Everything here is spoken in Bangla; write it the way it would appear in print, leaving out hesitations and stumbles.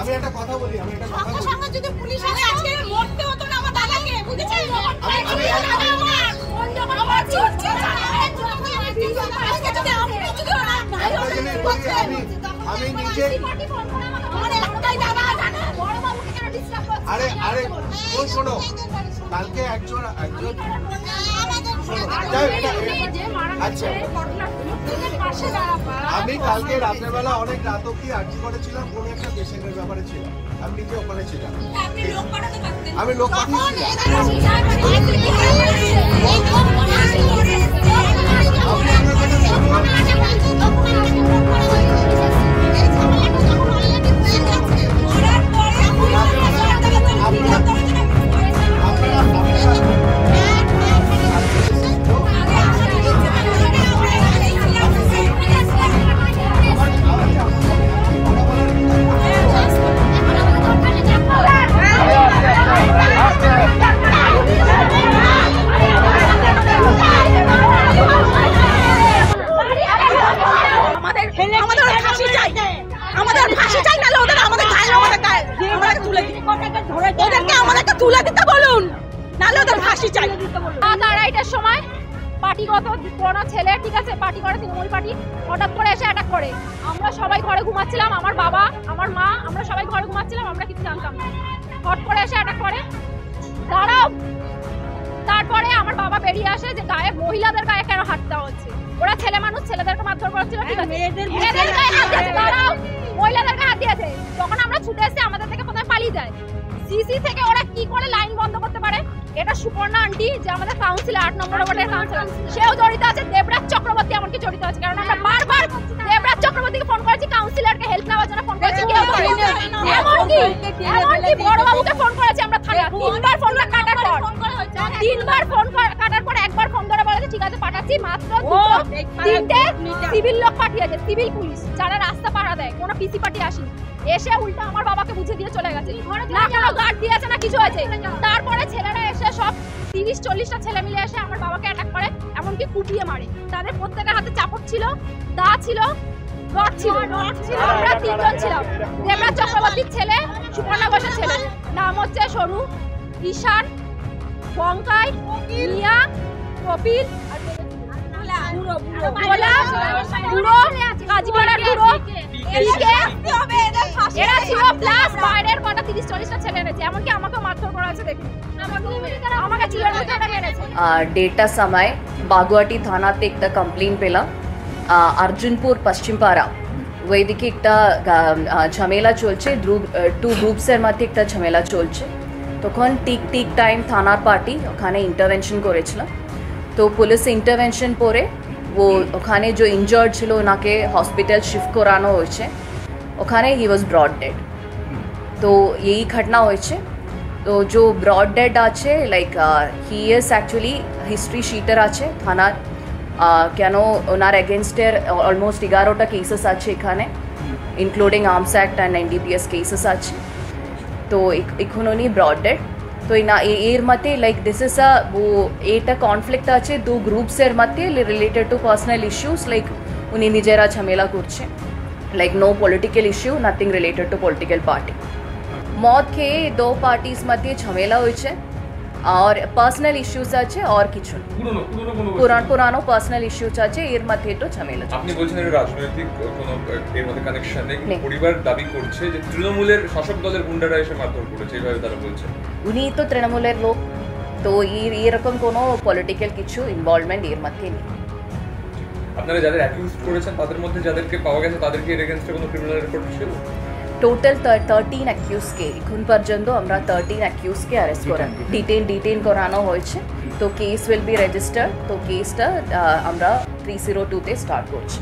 আমি একটা কথা বলি, সঙ্গে সঙ্গে যদি পুলিশ আসে আজকে মরতে হতো না আমার দাদাকে, বুঝেছেন? আমি নিজে আরে শোনো, কালকে একজন আচ্ছা, আমি কালকে রাত্রেবেলা অনেক রাত অব্দি আর্জি করেছিলাম, কোনো একটা পেশেন্টের ব্যাপারে ছিলাম, আমি নিজে ওখানে ছিলাম, আমি লোক তুলে দিতে বলুন, নাহলে ওদের ফাঁসি চাই। আড়াইটার সময় পার্টিগত কোনো ছেলে, ঠিক আছে, পার্টি করে তৃণমূল পার্টি, হঠাৎ করে এসে অ্যাটাক করে। আমরা সবাই ঘরে ঘুমাচ্ছিলাম, আমার বাবা, আমার মা, আমরা সবাই ঘরে ঘুমাচ্ছিলাম, আমরা কিছু জানতাম না। হট করে এসে অ্যাটাক করে, দাঁড়াও। তারপরে আমার বাবা বেরিয়ে আসে যে গায়ে, মহিলাদের গায়ে কেন হাত দেওয়া হচ্ছে, ওরা ছেলে মানুষ, ছেলেদেরকে মারধর করেছিল, ঠিক আছে, মেয়েদের গায়ে হাত দিয়েছে, দাঁড়াও, মহিলাদের গায়ে হাত দিয়েছে। যখন আমরা ছুটে এসে আমাদের থেকে কোথায় পালিয়ে যায়, সিসি থেকে ওরা কি করে লাইন বন্ধ করতে পারে? এটা সুপর্ণা আন্টি, যে আমাদের কাউন্সিলর 8 নম্বর ওয়ার্ডের কাউন্সিলর, সেও জড়িত আছে, দেবরাজ চক্রবর্তী এমনকি জড়িত আছে। কারণ আমরা বারবার দেবরাজ চক্রবর্তীকে ফোন করেছি, কাউন্সিলরকে হেল্প নেওয়ার জন্য ফোন করেছি, কেউ ধরেনি। এমনকি বড়বাবুকে ফোন করেছি আমরা থানা, 3বার ফোনটা কাটার পর, 3বার ফোন কাটার পর একবার ফোন করে বলেছে ঠিক আছে পাঠাচ্ছি। মাত্র 3টে সিভিল লোক পাঠিয়েছে, সিভিল পুলিশ, যারা রাস্তা পাহারা দেয়, কোনো পিসি পার্টি আসেনি। এসে উল্টা আমার বাবাকে বুঝে দিয়ে চলে গেছে, না কোনো গার্ড দিয়েছে না কিছু আছে। তারপরে ছেলেরা এসে সব 30-40টা ছেলে মিলে এসে আমার বাবাকে অ্যাটাক করে, এমনকি কুপিয়ে মারে। তাদের প্রত্যেকের হাতে চাপড় ছিল, দা ছিল, রড ছিল। আমরা 3জন ছিলাম, দেবরাজ চক্রবর্তীর ছেলে, সুপর্ণা ঘোষের ছেলে, নাম হচ্ছে সরু, ঈশান, বঙ্কাই, মিয়া, কপিল, এরা ছিল প্লাস বাইরের কটা 30-40টা ছেলে এনেছে, এমনকি আমাকে মারধর করা আছে। দেখুন আমাকে চিলের মধ্যে ওটা মেরেছে। डेटा समय बागुवाटी थानाते एक कंप्लेन पेला अर्जुनपुर पश्चिम पारा वैदिके एक झमेला चलছে 2 গ্রুপসের মধ্যে একটা ঝামেলা চলছে। তখন ঠিক টাইম থানার পার্টি ওখানে ইন্টারভেনশন করেছিল। তো পুলিশ ইন্টারভেনশন পরে वो ওখানে जो इंजर्ड ছিল ওনাকে হসপিটাল শিফট করানো হয়েছে। ওখানে হি ওয়াজ ব্রড ডেড। তো এই ঘটনা হয়েছে। তো जो ব্রড ডেড আছে like he is actually history sheeter আছে থানার, কেন ওনার এগেনস্টের অলমোস্ট 11টা কেসেস আছে এখানে, including arms act and NDPS cases আছে। তো এখন উনি ব্রড ডেড। তো এর মধ্যে লাইক দিস ইজ वो এটা কনফ্লিক্ট আছে 2 গ্রুপসের মধ্যে related to personal issues, like উনি নিজেরা ঝামেলা করছে, like no political issue, nothing related to political party. মদ খেয়ে 2 পার্টিস মধ্যে ঝামেলা হয়েছে আর পার্সোনাল ইস্যুস আছে আর কিছু পুরানো পার্সোনাল ইস্যুস আছে, এর মধ্যে তো ঝামেলা। আপনি বলছেন এটা রাজনৈতিক কোনো এর মধ্যে কানেকশন নেই, পরিবার দাবি করছে যে তৃণমূলের শাসক দলের গুন্ডারা এসে মারধর করেছে, এইভাবে তারা বলছে। উনি তো তৃণমূলের লোক, তো এরকম কোনো পলিটিক্যাল কিছু ইনভলভমেন্ট এর মধ্যে নেই। আপনারা যাদের অ্যাকিউজ করেছেন তাদের মধ্যে যাদেরকে পাওয়া গেছে তাদেরকে এর এগেইনস্টে কোনো ক্রিমিনাল রেকর্ড ছিল? টোটাল 13 অ্যাকিউজকে এখন পর্যন্ত আমরা 13 অ্যাকিউজকে অ্যারেস্ট করা, ডিটেইন করানো হয়েছে। তো কেস উইল বি রেজিস্টার্ড। তো কেসটা আমরা 302-তে স্টার্ট করছি।